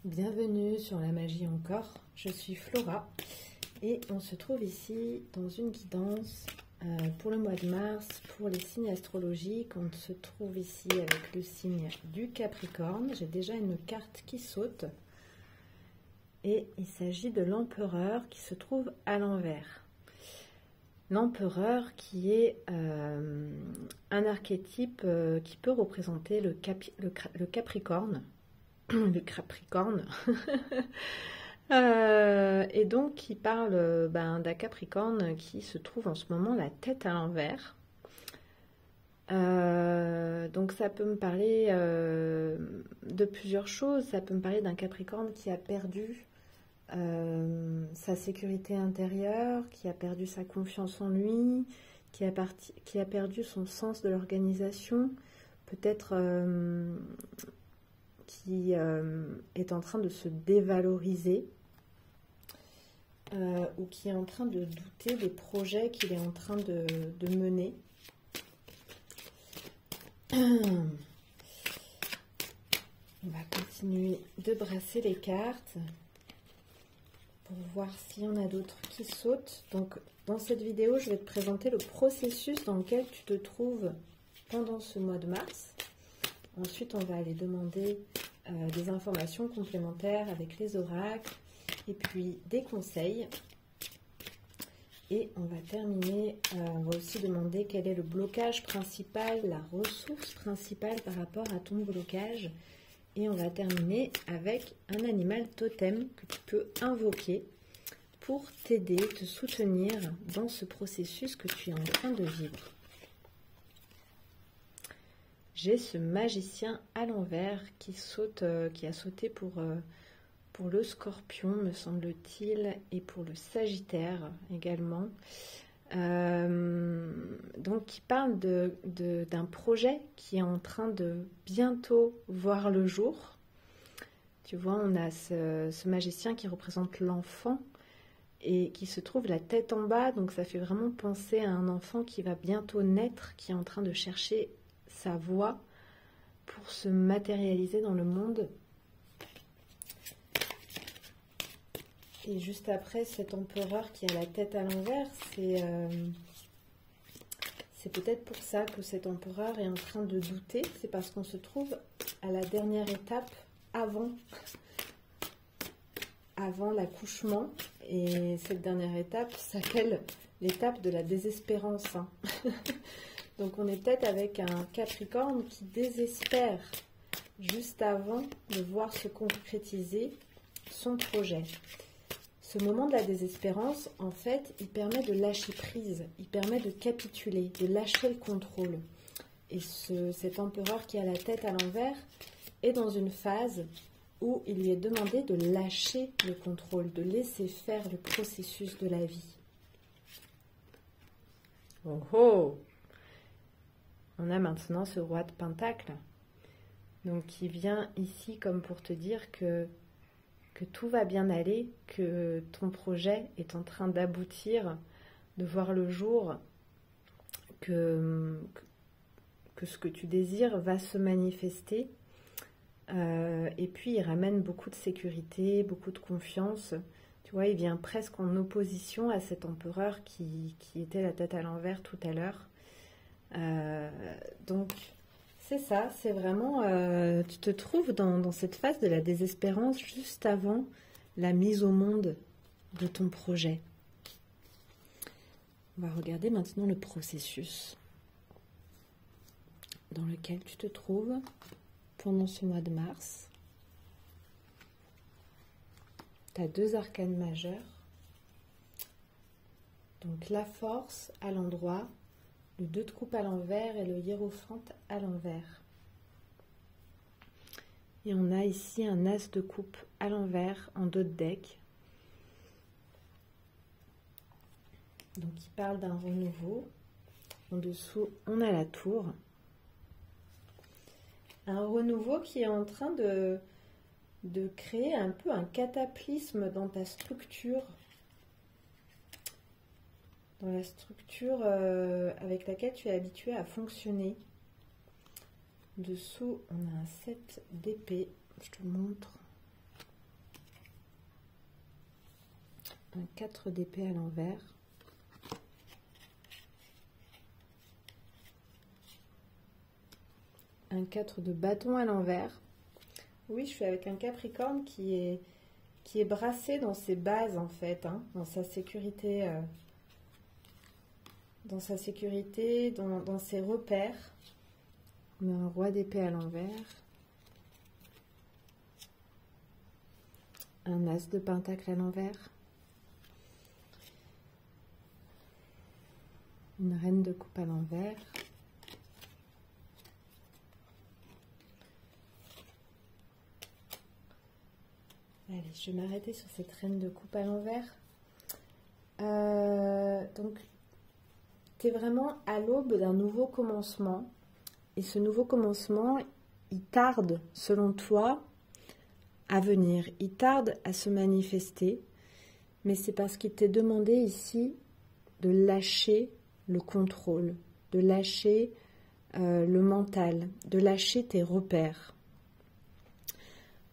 Bienvenue sur la magie encore, je suis Flora et on se trouve ici dans une guidance pour le mois de mars pour les signes astrologiques. On se trouve ici avec le signe du Capricorne. J'ai déjà une carte qui saute et il s'agit de l'empereur qui se trouve à l'envers. L'empereur qui est un archétype qui peut représenter le Capricorne. Le Capricorne. Et donc qui parle d'un Capricorne qui se trouve en ce moment la tête à l'envers. Donc ça peut me parler de plusieurs choses. Ça peut me parler d'un Capricorne qui a perdu sa sécurité intérieure, qui a perdu sa confiance en lui, qui a perdu son sens de l'organisation, peut-être qui est en train de se dévaloriser ou qui est en train de douter des projets qu'il est en train de mener. On va continuer de brasser les cartes pour voir s'il y en a d'autres qui sautent. Donc, dans cette vidéo, je vais te présenter le processus dans lequel tu te trouves pendant ce mois de mars. Ensuite, on va aller demander des informations complémentaires avec les oracles et puis des conseils. Et on va terminer, on va aussi demander quel est le blocage principal, la ressource principale par rapport à ton blocage. Et on va terminer avec un animal totem que tu peux invoquer pour t'aider, te soutenir dans ce processus que tu es en train de vivre. J'ai ce magicien à l'envers qui saute, qui a sauté pour le Scorpion, me semble-t-il, et pour le Sagittaire également. Donc, qui parle d'un projet qui est en train de bientôt voir le jour. Tu vois, on a ce magicien qui représente l'enfant et qui se trouve la tête en bas. Donc, ça fait vraiment penser à un enfant qui va bientôt naître, qui est en train de chercher sa voie pour se matérialiser dans le monde. Et juste après, cet empereur qui a la tête à l'envers, c'est peut-être pour ça que cet empereur est en train de douter. C'est parce qu'on se trouve à la dernière étape avant l'accouchement. Et cette dernière étape s'appelle l'étape de la désespérance. Donc on est peut-être avec un Capricorne qui désespère juste avant de voir se concrétiser son projet. Ce moment de la désespérance, en fait, il permet de lâcher prise, il permet de capituler, de lâcher le contrôle. Et cet empereur qui a la tête à l'envers est dans une phase où il lui est demandé de lâcher le contrôle, de laisser faire le processus de la vie. Oh oh! On a maintenant ce roi de Pentacle, donc qui vient ici comme pour te dire que tout va bien aller, que ton projet est en train d'aboutir, de voir le jour, que ce que tu désires va se manifester. Et puis il ramène beaucoup de sécurité, beaucoup de confiance. Tu vois, il vient presque en opposition à cet empereur qui était la tête à l'envers tout à l'heure. Donc c'est ça, c'est vraiment, tu te trouves dans cette phase de la désespérance juste avant la mise au monde de ton projet. On va regarder maintenant le processus dans lequel tu te trouves pendant ce mois de mars. Tu as deux arcanes majeurs. Donc la force à l'endroit, le 2 de coupe à l'envers et le hiérophante à l'envers. Et on a ici un as de coupe à l'envers en dos de deck. Donc il parle d'un renouveau. En dessous, on a la tour. Un renouveau qui est en train de créer un peu un cataclysme dans ta structure. Dans la structure avec laquelle tu es habitué à fonctionner. Dessous, on a un 7 d'épée. Je te montre. un 4 d'épée à l'envers. Un 4 de bâton à l'envers. Oui, je suis avec un Capricorne qui est brassé dans ses bases en fait, hein, dans sa sécurité, dans ses repères. On a un roi d'épée à l'envers. Un as de pentacle à l'envers. Une reine de coupe à l'envers. Allez, je vais m'arrêter sur cette reine de coupe à l'envers. Donc, tu es vraiment à l'aube d'un nouveau commencement. Et ce nouveau commencement, il tarde, selon toi, à venir. Il tarde à se manifester. Mais c'est parce qu'il t'est demandé ici de lâcher le contrôle, de lâcher le mental, de lâcher tes repères.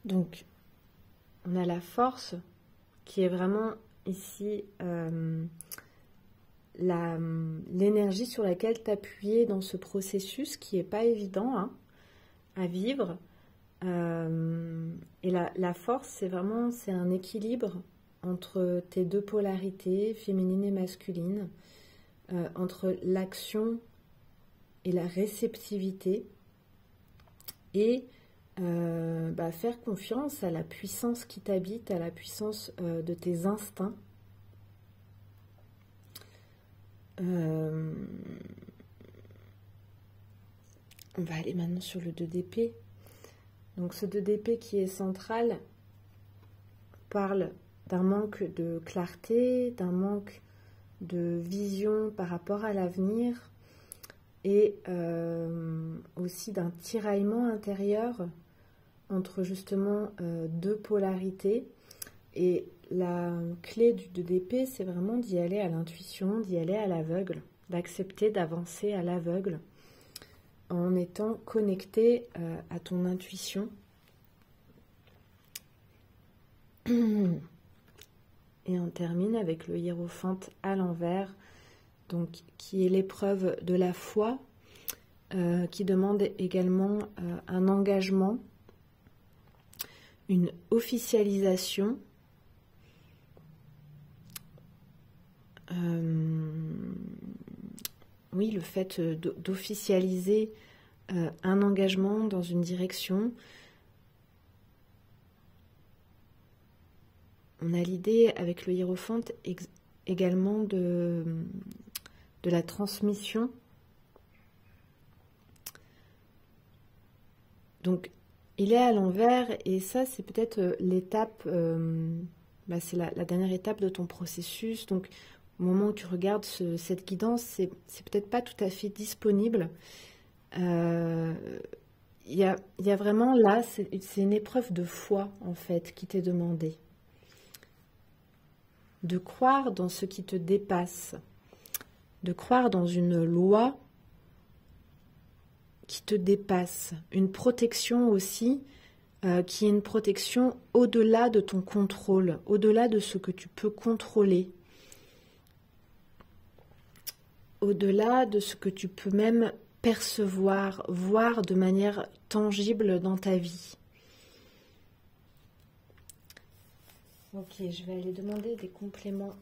Donc, on a la force qui est vraiment ici l'énergie sur laquelle t'appuyer dans ce processus qui n'est pas évident hein, à vivre. Et la force, c'est un équilibre entre tes deux polarités, féminine et masculine, entre l'action et la réceptivité, et faire confiance à la puissance qui t'habite, à la puissance de tes instincts. On va aller maintenant sur le 2 d'épée. Donc ce 2 d'épée qui est central parle d'un manque de clarté, d'un manque de vision par rapport à l'avenir, et aussi d'un tiraillement intérieur entre justement deux polarités. Et la clé du 2 d'épée, c'est vraiment d'y aller à l'intuition, d'y aller à l'aveugle, d'accepter d'avancer à l'aveugle en étant connecté à ton intuition. Et on termine avec le hiérophante à l'envers, donc qui est l'épreuve de la foi, qui demande également un engagement, une officialisation, oui, le fait d'officialiser un engagement dans une direction. On a l'idée avec le hiérophante également de la transmission. Donc, il est à l'envers, et ça, c'est peut-être l'étape, c'est la dernière étape de ton processus. Donc, au moment où tu regardes cette guidance, c'est peut-être pas tout à fait disponible. Il y a vraiment là, c'est une épreuve de foi, en fait, qui t'est demandée. De croire dans ce qui te dépasse, de croire dans une loi qui te dépasse, une protection aussi, qui est une protection au-delà de ton contrôle, au-delà de ce que tu peux contrôler, au-delà de ce que tu peux même percevoir, voir de manière tangible dans ta vie. Ok, je vais aller demander des compléments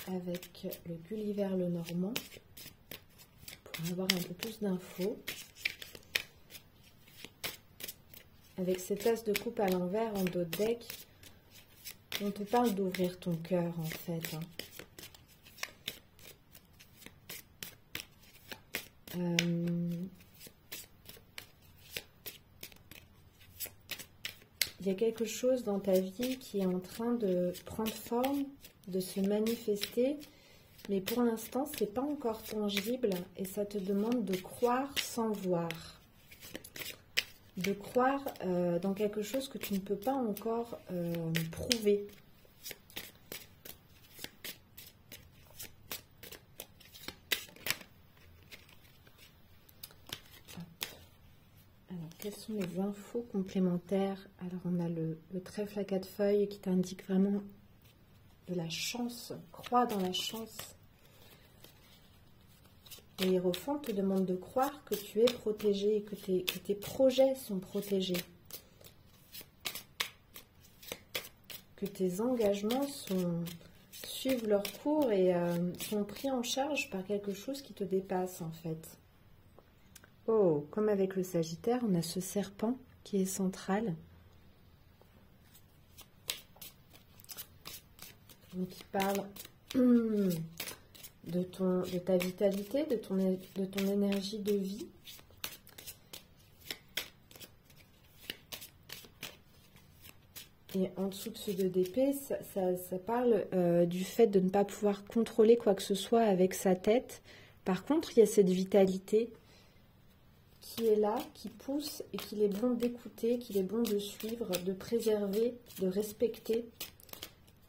avec le Gulliver le Normand pour avoir un peu plus d'infos. Avec cet as de coupe à l'envers en dos de deck, on te parle d'ouvrir ton cœur en fait. Il y a quelque chose dans ta vie qui est en train de prendre forme, de se manifester, mais pour l'instant, c'est pas encore tangible et ça te demande de croire sans voir. De croire dans quelque chose que tu ne peux pas encore prouver. Alors, quelles sont les infos complémentaires? Alors, on a le trèfle à 4 feuilles qui t'indique vraiment la chance, crois dans la chance. Le hiérophant te demande de croire que tu es protégé, que tes projets sont protégés, que tes engagements suivent leur cours et sont pris en charge par quelque chose qui te dépasse en fait. Oh, comme avec le Sagittaire, on a ce serpent qui est central. Donc il parle de ta vitalité, de ton énergie de vie. Et en dessous de ce 2 d'épée, ça parle du fait de ne pas pouvoir contrôler quoi que ce soit avec sa tête. Par contre, il y a cette vitalité qui est là, qui pousse et qu'il est bon d'écouter, qu'il est bon de suivre, de préserver, de respecter.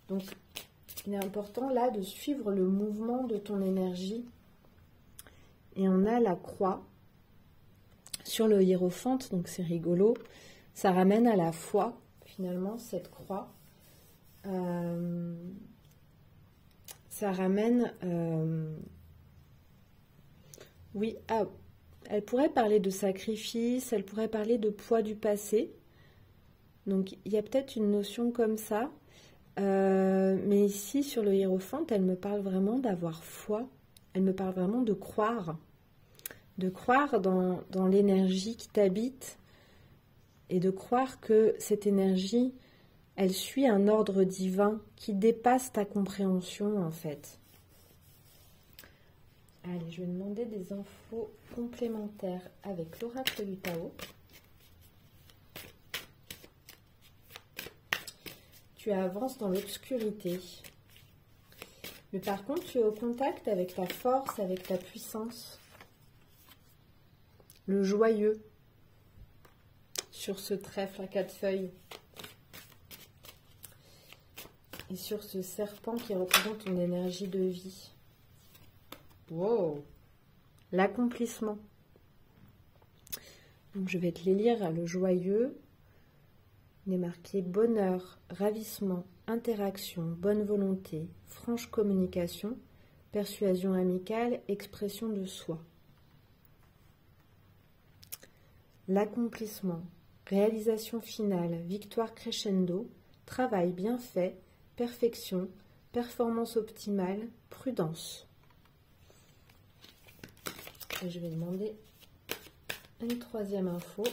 Donc, il est important là de suivre le mouvement de ton énergie. Et on a la croix sur le hiérophante, donc c'est rigolo. Ça ramène à la foi, finalement, cette croix. Ça ramène... oui, elle pourrait parler de sacrifice, elle pourrait parler de poids du passé. Donc, il y a peut-être une notion comme ça. Mais ici, sur le hiérophante, elle me parle vraiment d'avoir foi. Elle me parle vraiment de croire dans l'énergie qui t'habite et de croire que cette énergie, elle suit un ordre divin qui dépasse ta compréhension, en fait. Allez, je vais demander des infos complémentaires avec l'oracle du Tao. Tu avances dans l'obscurité. Mais par contre, tu es au contact avec ta force, avec ta puissance. Le joyeux sur ce trèfle à 4 feuilles. Et sur ce serpent qui représente ton énergie de vie. Wow! L'accomplissement. Donc je vais te les lire. Le joyeux. Il est marqué bonheur, ravissement, interaction, bonne volonté, franche communication, persuasion amicale, expression de soi. L'accomplissement, réalisation finale, victoire crescendo, travail bien fait, perfection, performance optimale, prudence. Et je vais demander une troisième info.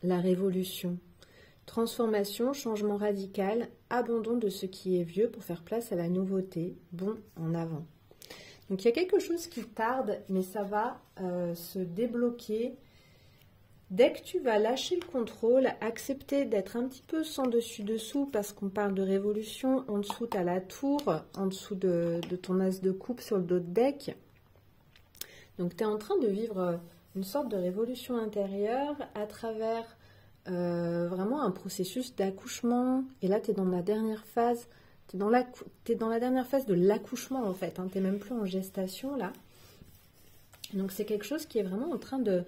La révolution. Transformation, changement radical, abandon de ce qui est vieux pour faire place à la nouveauté, bon en avant. Donc il y a quelque chose qui tarde, mais ça va se débloquer dès que tu vas lâcher le contrôle, accepter d'être un petit peu sans dessus-dessous, parce qu'on parle de révolution. En dessous, tu as la tour, en dessous de ton as de coupe sur le dos de deck. Donc tu es en train de vivre une sorte de révolution intérieure à travers vraiment un processus d'accouchement. Et là, tu es dans la dernière phase. Tu es dans la dernière phase de l'accouchement, en fait. Hein. Tu n'es même plus en gestation, là. Donc, c'est quelque chose qui est vraiment en train de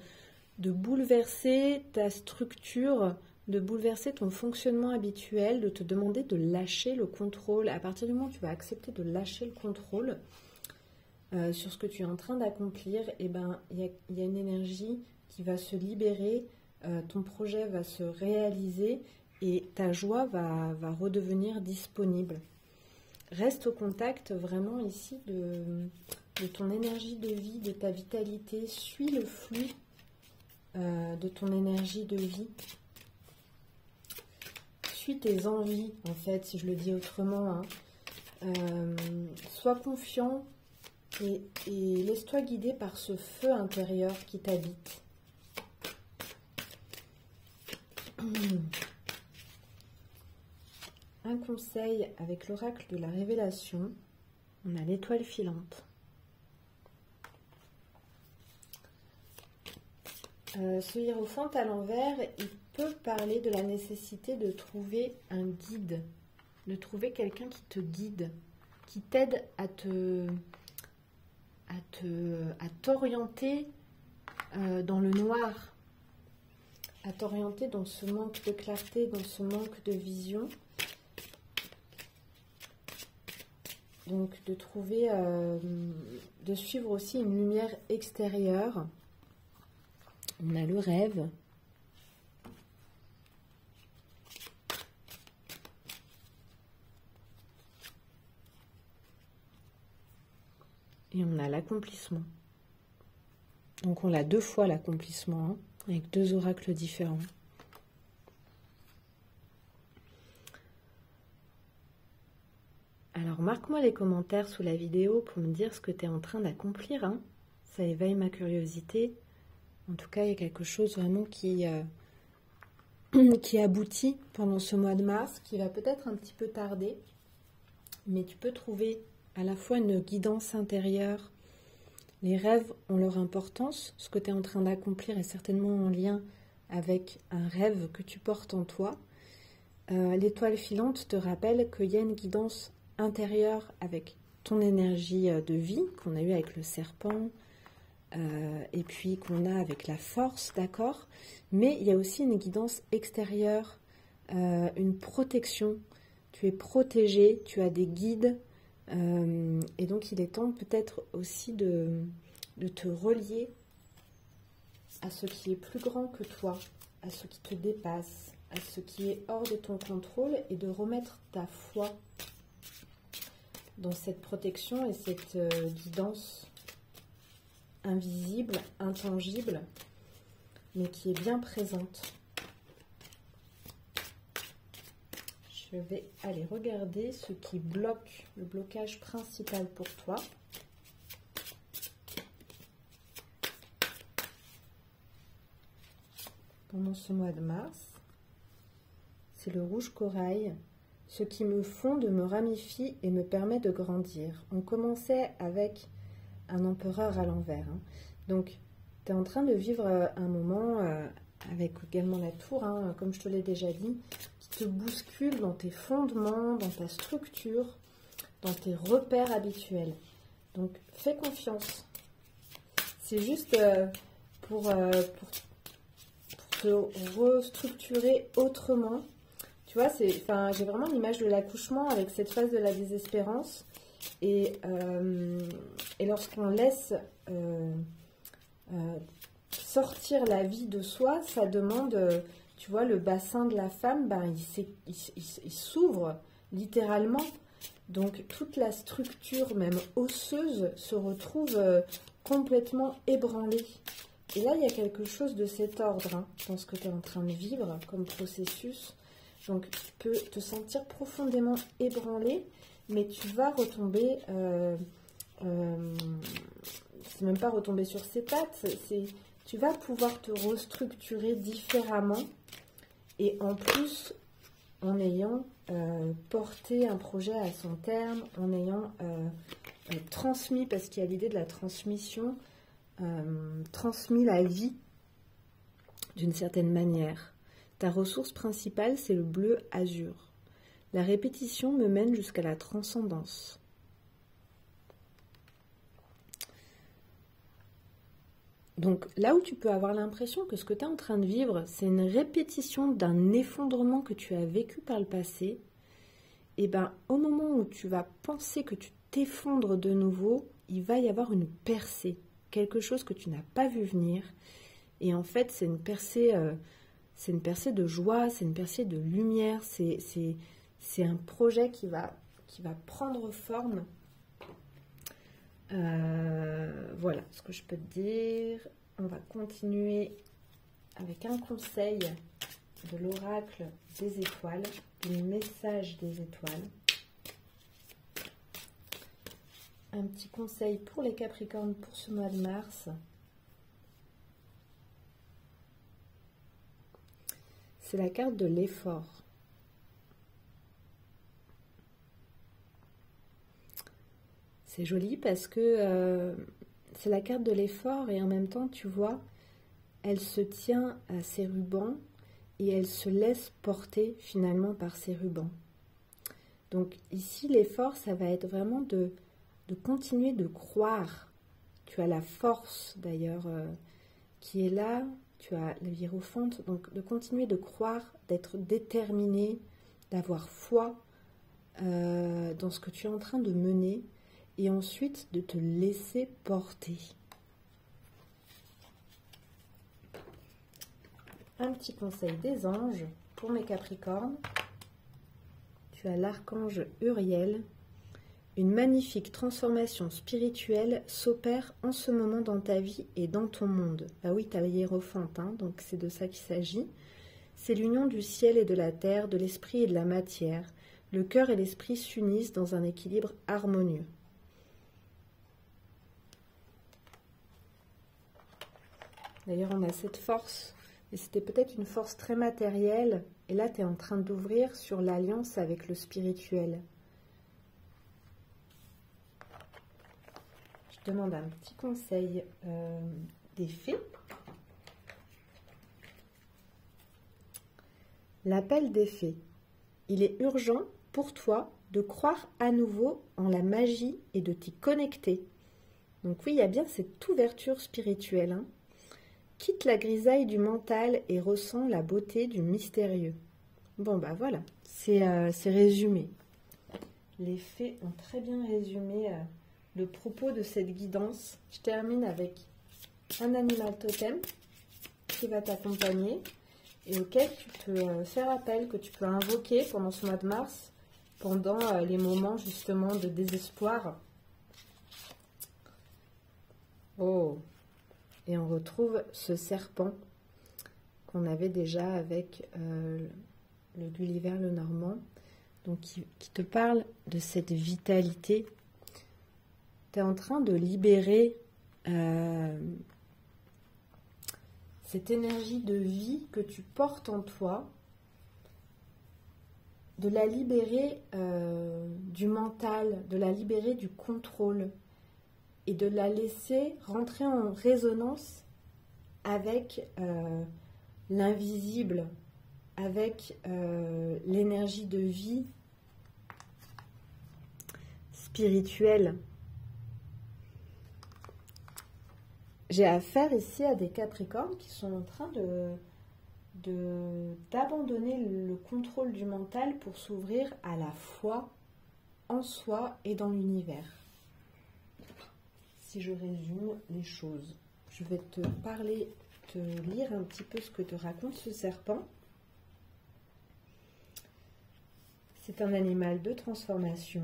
bouleverser ta structure, de bouleverser ton fonctionnement habituel, de te demander de lâcher le contrôle. À partir du moment où tu vas accepter de lâcher le contrôle sur ce que tu es en train d'accomplir, eh ben, il y a une énergie qui va se libérer, ton projet va se réaliser et ta joie va redevenir disponible. Reste au contact vraiment ici de ton énergie de vie, de ta vitalité. Suis le flux de ton énergie de vie. Suis tes envies, en fait, si je le dis autrement. Hein. Sois confiant et laisse-toi guider par ce feu intérieur qui t'habite. Un conseil avec l'oracle de la révélation, on a l'étoile filante. Ce hiérophante à l'envers, il peut parler de la nécessité de trouver un guide, de trouver quelqu'un qui te guide, qui t'aide à t'orienter dans le noir, à t'orienter dans ce manque de clarté, dans ce manque de vision. Donc de trouver, de suivre aussi une lumière extérieure. On a le rêve. Et on a l'accomplissement. Donc on l'a 2 fois l'accomplissement, hein, avec 2 oracles différents. Alors marque-moi les commentaires sous la vidéo pour me dire ce que tu es en train d'accomplir. Hein. Ça éveille ma curiosité. En tout cas, il y a quelque chose vraiment qui aboutit pendant ce mois de mars, qui va peut-être un petit peu tarder. Mais tu peux trouver à la fois une guidance intérieure. Les rêves ont leur importance. Ce que tu es en train d'accomplir est certainement en lien avec un rêve que tu portes en toi. L'étoile filante te rappelle qu'il y a une guidance intérieure avec ton énergie de vie qu'on a eu avec le serpent et puis qu'on a avec la force, d'accord? Mais il y a aussi une guidance extérieure, une protection. Tu es protégé, tu as des guides. Et donc il est temps peut-être aussi de te relier à ce qui est plus grand que toi, à ce qui te dépasse, à ce qui est hors de ton contrôle et de remettre ta foi dans cette protection et cette guidance invisible, intangible, mais qui est bien présente. Je vais aller regarder ce qui bloque, le blocage principal pour toi. Pendant ce mois de mars, c'est le rouge corail. Ce qui me fonde me ramifie et me permet de grandir. On commençait avec un empereur à l'envers. Hein. Donc, tu es en train de vivre un moment avec également la tour, hein, comme je te l'ai déjà dit, qui te bouscule dans tes fondements, dans ta structure, dans tes repères habituels. Donc, fais confiance. C'est juste pour te restructurer autrement. Tu vois, j'ai vraiment l'image de l'accouchement avec cette phase de la désespérance. Et lorsqu'on laisse sortir la vie de soi, ça demande, tu vois, le bassin de la femme, ben, il s'ouvre littéralement. Donc toute la structure, même osseuse, se retrouve complètement ébranlée. Et là, il y a quelque chose de cet ordre hein, dans ce que tu es en train de vivre comme processus. Donc tu peux te sentir profondément ébranlé, mais tu vas retomber, c'est même pas retomber sur ses pattes, tu vas pouvoir te restructurer différemment et en plus en ayant porté un projet à son terme, en ayant transmis, parce qu'il y a l'idée de la transmission, transmis la vie d'une certaine manière. Ta ressource principale, c'est le bleu azur. La répétition me mène jusqu'à la transcendance. Donc là où tu peux avoir l'impression que ce que tu es en train de vivre, c'est une répétition d'un effondrement que tu as vécu par le passé, et bien au moment où tu vas penser que tu t'effondres de nouveau, il va y avoir une percée, quelque chose que tu n'as pas vu venir, et en fait c'est une percée de joie, c'est une percée de lumière, c'est un projet qui va prendre forme. Voilà ce que je peux te dire. On va continuer avec un conseil de l'oracle des étoiles, du message des étoiles. Un petit conseil pour les Capricornes pour ce mois de mars. C'est la carte de l'effort. C'est joli parce que c'est la carte de l'effort et en même temps, tu vois, elle se tient à ses rubans et elle se laisse porter finalement par ses rubans. Donc ici, l'effort, ça va être vraiment de continuer de croire Tu as la force d'ailleurs qui est là. Tu as la Hiérophante. Donc de continuer de croire, d'être déterminé, d'avoir foi dans ce que tu es en train de mener. Et ensuite de te laisser porter. Un petit conseil des anges pour mes Capricornes. Tu as l'archange Uriel. Une magnifique transformation spirituelle s'opère en ce moment dans ta vie et dans ton monde. Ah oui, tu as la Hiérophante, hein, donc c'est de ça qu'il s'agit. C'est l'union du ciel et de la terre, de l'esprit et de la matière. Le cœur et l'esprit s'unissent dans un équilibre harmonieux. D'ailleurs, on a cette force, et c'était peut-être une force très matérielle, et là, tu es en train d'ouvrir sur l'alliance avec le spirituel. Je demande un petit conseil des fées. L'appel des fées. Il est urgent pour toi de croire à nouveau en la magie et de t'y connecter. Donc oui, il y a bien cette ouverture spirituelle, hein. Quitte la grisaille du mental et ressens la beauté du mystérieux. Bon, bah voilà, c'est résumé. Les fées ont très bien résumé le propos de cette guidance. Je termine avec un animal totem qui va t'accompagner et auquel tu peux faire appel, que tu peux invoquer pendant ce mois de mars, pendant les moments justement de désespoir. Oh! Et on retrouve ce serpent qu'on avait déjà avec le Gulliver le Normand, donc qui te parle de cette vitalité. Tu es en train de libérer cette énergie de vie que tu portes en toi, de la libérer du mental, de la libérer du contrôle, et de la laisser rentrer en résonance avec l'invisible, avec l'énergie de vie spirituelle. J'ai affaire ici à des Capricornes qui sont en train d'abandonner le contrôle du mental pour s'ouvrir à la foi en soi et dans l'univers. Si je résume les choses, je vais te lire un petit peu ce que te raconte ce serpent. C'est un animal de transformation.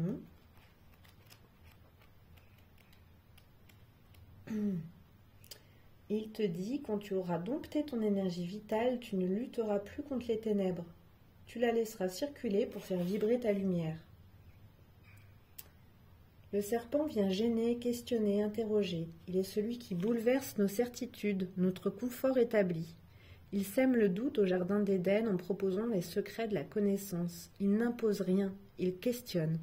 Il te dit, quand tu auras dompté ton énergie vitale, tu ne lutteras plus contre les ténèbres. Tu la laisseras circuler pour faire vibrer ta lumière. Le serpent vient gêner, questionner, interroger. Il est celui qui bouleverse nos certitudes, notre confort établi. Il sème le doute au jardin d'Éden en proposant les secrets de la connaissance. Il n'impose rien, il questionne.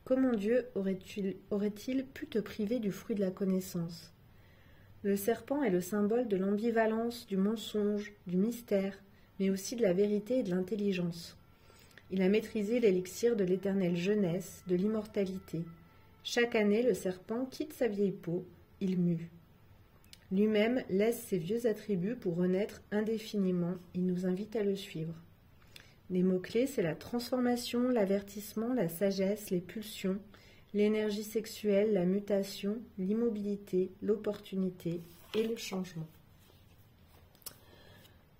Comment Dieu aurait-il pu te priver du fruit de la connaissance? Le serpent est le symbole de l'ambivalence, du mensonge, du mystère, mais aussi de la vérité et de l'intelligence. Il a maîtrisé l'élixir de l'éternelle jeunesse, de l'immortalité. Chaque année, le serpent quitte sa vieille peau, il mue. Lui-même laisse ses vieux attributs pour renaître indéfiniment, il nous invite à le suivre. Les mots-clés, c'est la transformation, l'avertissement, la sagesse, les pulsions, l'énergie sexuelle, la mutation, l'immobilité, l'opportunité et le changement.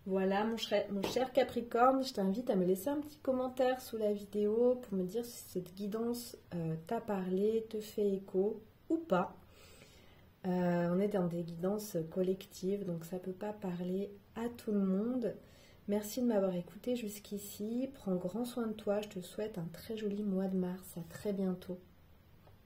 Voilà mon cher Capricorne, je t'invite à me laisser un petit commentaire sous la vidéo pour me dire si cette guidance t'a parlé, te fait écho ou pas. On est dans des guidances collectives, donc ça ne peut pas parler à tout le monde. Merci de m'avoir écouté jusqu'ici. Prends grand soin de toi, je te souhaite un très joli mois de mars. À très bientôt.